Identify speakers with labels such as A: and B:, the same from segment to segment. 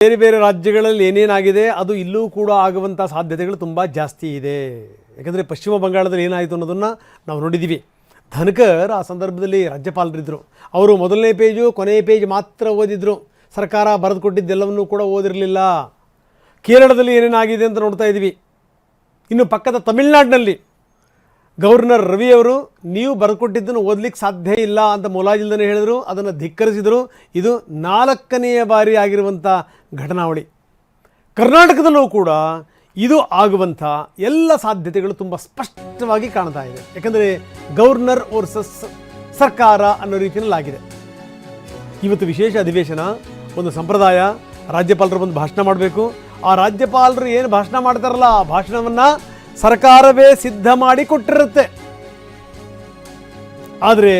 A: ಬೇರೆ ಬೇರೆ ರಾಜ್ಯಗಳಲ್ಲಿ ಏನೇನಾಗಿದೆ ಅದು ಇಲ್ಲೂ ಕೂಡ ಆಗುವಂಥ ಸಾಧ್ಯತೆಗಳು ತುಂಬ ಜಾಸ್ತಿ ಇದೆ. ಯಾಕಂದರೆ ಪಶ್ಚಿಮ ಬಂಗಾಳದಲ್ಲಿ ಏನಾಯಿತು ಅನ್ನೋದನ್ನು ನಾವು ನೋಡಿದ್ದೀವಿ. ಧನ್ಕರ್ ಆ ಸಂದರ್ಭದಲ್ಲಿ ರಾಜ್ಯಪಾಲರಿದ್ದರು. ಅವರು ಮೊದಲನೇ ಪೇಜು ಕೊನೆಯ ಪೇಜ್ ಮಾತ್ರ ಓದಿದ್ರು. ಸರ್ಕಾರ ಬರೆದು ಕೊಟ್ಟಿದ್ದೆಲ್ಲವನ್ನೂ ಕೂಡ ಓದಿರಲಿಲ್ಲ. ಕೇರಳದಲ್ಲಿ ಏನೇನಾಗಿದೆ ಅಂತ ನೋಡ್ತಾ ಇದ್ದೀವಿ. ಇನ್ನು ಪಕ್ಕದ ತಮಿಳುನಾಡಿನಲ್ಲಿ ಗವರ್ನರ್ ರವಿಯವರು ನೀವು ಬರೆದುಕೊಟ್ಟಿದ್ದನ್ನು ಓದಲಿಕ್ಕೆ ಸಾಧ್ಯ ಇಲ್ಲ ಅಂತ ಮುಲಾಜಿಲ್ದನೇ ಹೇಳಿದರು. ಅದನ್ನು ಧಿಕ್ಕರಿಸಿದರು. ಇದು 4ನೇ ಬಾರಿ ಆಗಿರುವಂಥ ಘಟನಾವಳಿ. ಕರ್ನಾಟಕದಲ್ಲೂ ಕೂಡ ಇದು ಆಗುವಂಥ ಎಲ್ಲ ಸಾಧ್ಯತೆಗಳು ತುಂಬ ಸ್ಪಷ್ಟವಾಗಿ ಕಾಣ್ತಾ ಇದೆ. ಯಾಕಂದರೆ ಗವರ್ನರ್ ವರ್ಸಸ್ ಸರ್ಕಾರ ಅನ್ನೋ ರೀತಿಯಲ್ಲಾಗಿದೆ. ಇವತ್ತು ವಿಶೇಷ ಅಧಿವೇಶನ, ಒಂದು ಸಂಪ್ರದಾಯ, ರಾಜ್ಯಪಾಲರು ಬಂದು ಭಾಷಣ ಮಾಡಬೇಕು. ಆ ರಾಜ್ಯಪಾಲರು ಏನು ಭಾಷಣ ಮಾಡ್ತಾರಲ್ಲ ಆ ಭಾಷಣವನ್ನು ಸರ್ಕಾರವೇ ಸಿದ್ಧ ಮಾಡಿ ಕೊಟ್ಟಿರುತ್ತೆ. ಆದರೆ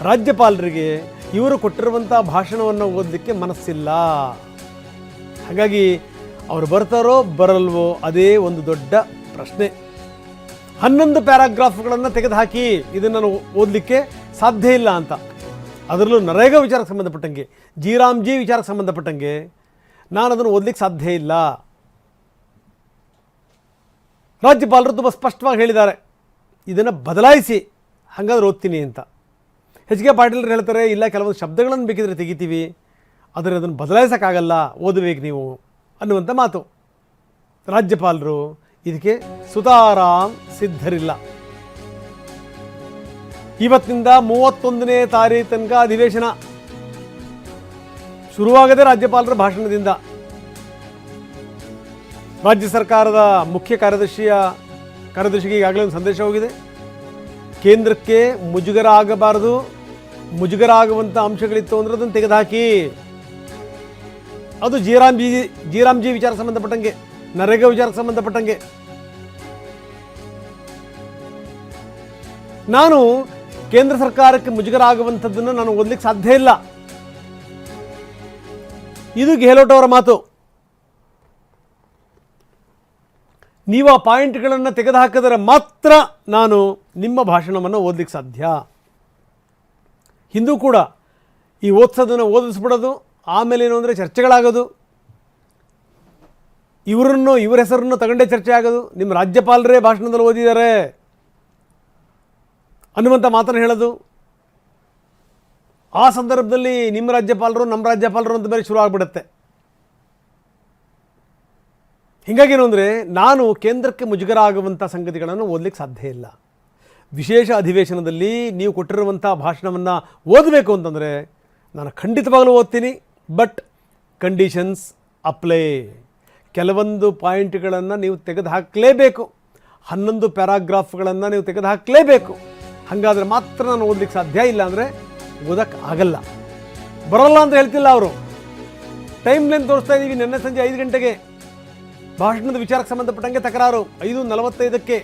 A: ರಾಜ್ಯಪಾಲರಿಗೆ ಇವರು ಕೊಟ್ಟಿರುವಂಥ ಭಾಷಣವನ್ನು ಓದಲಿಕ್ಕೆ ಮನಸ್ಸಿಲ್ಲ. ಹಾಗಾಗಿ ಅವರು ಬರ್ತಾರೋ ಬರಲ್ವೋ ಅದೇ ಒಂದು ದೊಡ್ಡ ಪ್ರಶ್ನೆ. 11 ಪ್ಯಾರಾಗ್ರಾಫ್ಗಳನ್ನು ತೆಗೆದುಹಾಕಿ ಇದನ್ನು ನಾನು ಓದಲಿಕ್ಕೆ ಸಾಧ್ಯ ಇಲ್ಲ ಅಂತ. ಅದರಲ್ಲೂ ನರೇಗಾ ವಿಚಾರಕ್ಕೆ ಸಂಬಂಧಪಟ್ಟಂಗೆ, ಜಿ ವಿಚಾರಕ್ಕೆ ಸಂಬಂಧಪಟ್ಟಂಗೆ ನಾನು ಅದನ್ನು ಓದಲಿಕ್ಕೆ ಸಾಧ್ಯ ಇಲ್ಲ. ರಾಜ್ಯಪಾಲರು ತುಂಬ ಸ್ಪಷ್ಟವಾಗಿ ಹೇಳಿದ್ದಾರೆ, ಇದನ್ನು ಬದಲಾಯಿಸಿ ಹಾಗಾದ್ರೆ ಓದ್ತೀನಿ ಅಂತ. ಎಚ್ ಕೆ ಪಾಟೀಲರು ಹೇಳ್ತಾರೆ, ಇಲ್ಲ ಕೆಲವೊಂದು ಶಬ್ದಗಳನ್ನು ಬೇಕಿದ್ರೆ ತೆಗಿತೀವಿ, ಆದರೆ ಅದನ್ನು ಬದಲಾಯಿಸೋಕ್ಕಾಗಲ್ಲ, ಓದಬೇಕು ನೀವು ಅನ್ನುವಂಥ ಮಾತು. ರಾಜ್ಯಪಾಲರು ಇದಕ್ಕೆ ಸುತಾರಾಮ್ ಸಿದ್ಧರಿಲ್ಲ. ಇವತ್ತಿನಿಂದ 31ನೇ ತಾರೀಕು ತನಕ ಅಧಿವೇಶನ ಶುರುವಾಗದೆ ರಾಜ್ಯಪಾಲರ ಭಾಷಣದಿಂದ. ರಾಜ್ಯ ಸರ್ಕಾರದ ಮುಖ್ಯ ಕಾರ್ಯದರ್ಶಿಗೆ ಈಗಾಗಲೇ ಒಂದು ಸಂದೇಶ ಹೋಗಿದೆ. ಕೇಂದ್ರಕ್ಕೆ ಮುಜುಗರ ಆಗಬಾರದು, ಮುಜುಗರ ಆಗುವಂಥ ಅಂಶಗಳಿತ್ತು ಅಂದರೆ ಅದನ್ನು ತೆಗೆದುಹಾಕಿ. ಅದು ಜಿ ವಿಚಾರ ಸಂಬಂಧಪಟ್ಟಂಗೆ, ನರೇಗಾ ವಿಚಾರಕ್ಕೆ ಸಂಬಂಧಪಟ್ಟಂಗೆ. ನಾನು ಕೇಂದ್ರ ಸರ್ಕಾರಕ್ಕೆ ಮುಜುಗರ ಆಗುವಂಥದ್ದನ್ನು ನಾನು ಓದಲಿಕ್ಕೆ ಸಾಧ್ಯ ಇಲ್ಲ. ಇದು ಗೆಹ್ಲೋಟ್ ಅವರ ಮಾತು. ನೀವು ಆ ಪಾಯಿಂಟ್ಗಳನ್ನು ತೆಗೆದುಹಾಕಿದರೆ ಮಾತ್ರ ನಾನು ನಿಮ್ಮ ಭಾಷಣವನ್ನು ಓದಲಿಕ್ಕೆ ಸಾಧ್ಯ. ಹಿಂದೂ ಕೂಡ ಈ ಓದಿಸೋದನ್ನು ಓದಿಸ್ಬಿಡೋದು, ಆಮೇಲೆ ಏನು ಅಂದರೆ ಚರ್ಚೆಗಳಾಗೋದು, ಇವರ ಹೆಸರನ್ನು ತಗೊಂಡೇ ಚರ್ಚೆ ಆಗೋದು, ನಿಮ್ಮ ರಾಜ್ಯಪಾಲರೇ ಭಾಷಣದಲ್ಲಿ ಓದಿದ್ದಾರೆ ಅನ್ನುವಂಥ ಮಾತನ್ನು ಹೇಳೋದು. ಆ ಸಂದರ್ಭದಲ್ಲಿ ನಿಮ್ಮ ರಾಜ್ಯಪಾಲರು ನಮ್ಮ ರಾಜ್ಯಪಾಲರು ಅಂತ ಬೇರೆ ಶುರು ಆಗಿಬಿಡುತ್ತೆ. ಹೀಗಾಗೇನು ಅಂದರೆ ನಾನು ಕೇಂದ್ರಕ್ಕೆ ಮುಜುಗರ ಆಗುವಂಥ ಸಂಗತಿಗಳನ್ನು ಓದಲಿಕ್ಕೆ ಸಾಧ್ಯ ಇಲ್ಲ. ವಿಶೇಷ ಅಧಿವೇಶನದಲ್ಲಿ ನೀವು ಕೊಟ್ಟಿರುವಂಥ ಭಾಷಣವನ್ನು ಓದಬೇಕು ಅಂತಂದರೆ ನಾನು ಖಂಡಿತವಾಗಲೂ ಓದ್ತೀನಿ. But conditions apply. ಕೆಲವೊಂದು ಪಾಯಿಂಟ್ಗಳನ್ನು ನೀವು ತೆಗೆದುಹಾಕಲೇಬೇಕು. 11 ಪ್ಯಾರಾಗ್ರಾಫ್ಗಳನ್ನು ನೀವು ತೆಗೆದುಹಾಕಲೇಬೇಕು. ಹಾಗಾದರೆ ಮಾತ್ರ ನಾನು ಓದಲಿಕ್ಕೆ ಸಾಧ್ಯ. ಇಲ್ಲ ಅಂದರೆ ಓದಕ್ಕೆ ಆಗಲ್ಲ. ಬರೋಲ್ಲ ಅಂತ ಹೇಳ್ತಿಲ್ಲ ಅವರು. ಟೈಮ್ ಲೈನ್ ತೋರಿಸ್ತಾ ಇದ್ದೀವಿ. ನಿನ್ನೆ ಸಂಜೆ 5 ಗಂಟೆಗೆ ಭಾಷಣದ ವಿಚಾರಕ್ಕೆ ಸಂಬಂಧಪಟ್ಟಂಗೆ ತಕರಾರು. 5:45ಕ್ಕೆ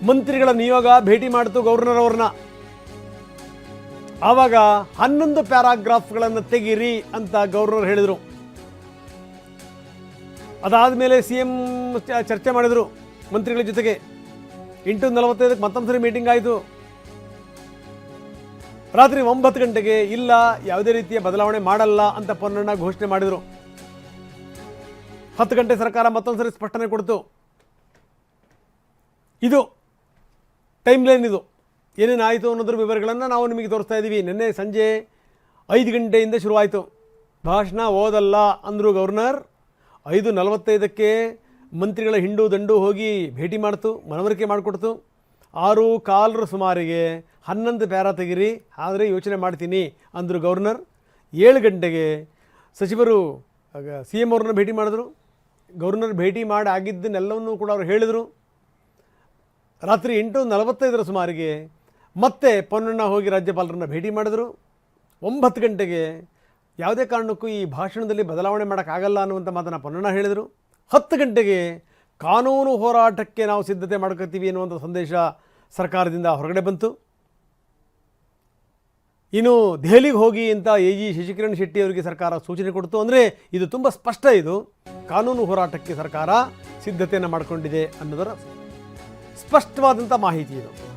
A: ಮಂತ್ರಿಗಳ ನಿಯೋಗ ಭೇಟಿ ಮಾಡಿತು ಗವರ್ನರ್ ಅವ್ರನ್ನ. ಆವಾಗ 11 ಪ್ಯಾರಾಗ್ರಾಫ್ಗಳನ್ನು ತೆಗೀರಿ ಅಂತ ಗವರ್ನರ್ ಹೇಳಿದರು. ಅದಾದಮೇಲೆ CM ಚರ್ಚೆ ಮಾಡಿದರು ಮಂತ್ರಿಗಳ ಜೊತೆಗೆ. 8:45ಕ್ಕೆ ಮತ್ತೊಂದು ಸರಿ ಮೀಟಿಂಗ್ ಆಯಿತು. ರಾತ್ರಿ 9 ಗಂಟೆಗೆ ಇಲ್ಲ, ಯಾವುದೇ ರೀತಿಯ ಬದಲಾವಣೆ ಮಾಡಲ್ಲ ಅಂತ ಪೊನ್ನಣ್ಣ ಘೋಷಣೆ ಮಾಡಿದರು. 10 ಗಂಟೆ ಸರ್ಕಾರ ಮತ್ತೊಂದು ಸರಿ ಸ್ಪಷ್ಟನೆ ಕೊಡ್ತು. ಇದು ಟೈಮ್ ಲೈನ್. ಇದು ಏನೇನಾಯಿತು ಅನ್ನೋದ್ರ ವಿವರಗಳನ್ನು ನಾವು ನಿಮಗೆ ತೋರಿಸ್ತಾ ಇದ್ದೀವಿ. ನಿನ್ನೆ ಸಂಜೆ 5 ಗಂಟೆಯಿಂದ ಶುರುವಾಯಿತು. ಭಾಷಣ ಓದಲ್ಲ ಅಂದರು ಗವರ್ನರ್. 5:45ಕ್ಕೆ ಮಂತ್ರಿಗಳ ಹಿಂಡು ದಂಡು ಹೋಗಿ ಭೇಟಿ ಮಾಡ್ತು, ಮನವರಿಕೆ ಮಾಡಿಕೊಡ್ತು. 6:15 ಸುಮಾರಿಗೆ 11 ಪ್ಯಾರಾ ತೆಗಿರಿ, ಆದರೆ ಯೋಚನೆ ಮಾಡ್ತೀನಿ ಅಂದರು ಗವರ್ನರ್. 7 ಗಂಟೆಗೆ ಸಚಿವರು CM ಅವ್ರನ್ನ ಭೇಟಿ ಮಾಡಿದ್ರು. ಗವರ್ನರ್ ಭೇಟಿ ಮಾಡಿ ಆಗಿದ್ದನ್ನೆಲ್ಲವನ್ನೂ ಕೂಡ ಅವರು ಹೇಳಿದರು. ರಾತ್ರಿ 8:45 ಸುಮಾರಿಗೆ ಮತ್ತೆ ಪೊನ್ನಣ್ಣ ಹೋಗಿ ರಾಜ್ಯಪಾಲರನ್ನ ಭೇಟಿ ಮಾಡಿದರು. 9 ಗಂಟೆಗೆ ಯಾವುದೇ ಕಾರಣಕ್ಕೂ ಈ ಭಾಷಣದಲ್ಲಿ ಬದಲಾವಣೆ ಮಾಡೋಕ್ಕಾಗಲ್ಲ ಅನ್ನುವಂಥ ಮಾತನ್ನು ಪೊನ್ನಣ್ಣ ಹೇಳಿದರು. 10 ಗಂಟೆಗೆ ಕಾನೂನು ಹೋರಾಟಕ್ಕೆ ನಾವು ಸಿದ್ಧತೆ ಮಾಡ್ಕೊತೀವಿ ಅನ್ನುವಂಥ ಸಂದೇಶ ಸರ್ಕಾರದಿಂದ ಹೊರಗಡೆ ಬಂತು. ಇನ್ನು ದೆಹಲಿಗೆ ಹೋಗಿ ಅಂತ AG ಶಶಿಕಿರಣ್ ಶೆಟ್ಟಿ ಅವರಿಗೆ ಸರ್ಕಾರ ಸೂಚನೆ ಕೊಡ್ತು. ಅಂದರೆ ಇದು ತುಂಬ ಸ್ಪಷ್ಟ. ಇದು ಕಾನೂನು ಹೋರಾಟಕ್ಕೆ ಸರ್ಕಾರ ಸಿದ್ಧತೆಯನ್ನು ಮಾಡಿಕೊಂಡಿದೆ ಅನ್ನೋದರ ಸ್ಪಷ್ಟವಾದಂಥ ಮಾಹಿತಿ ಇದು.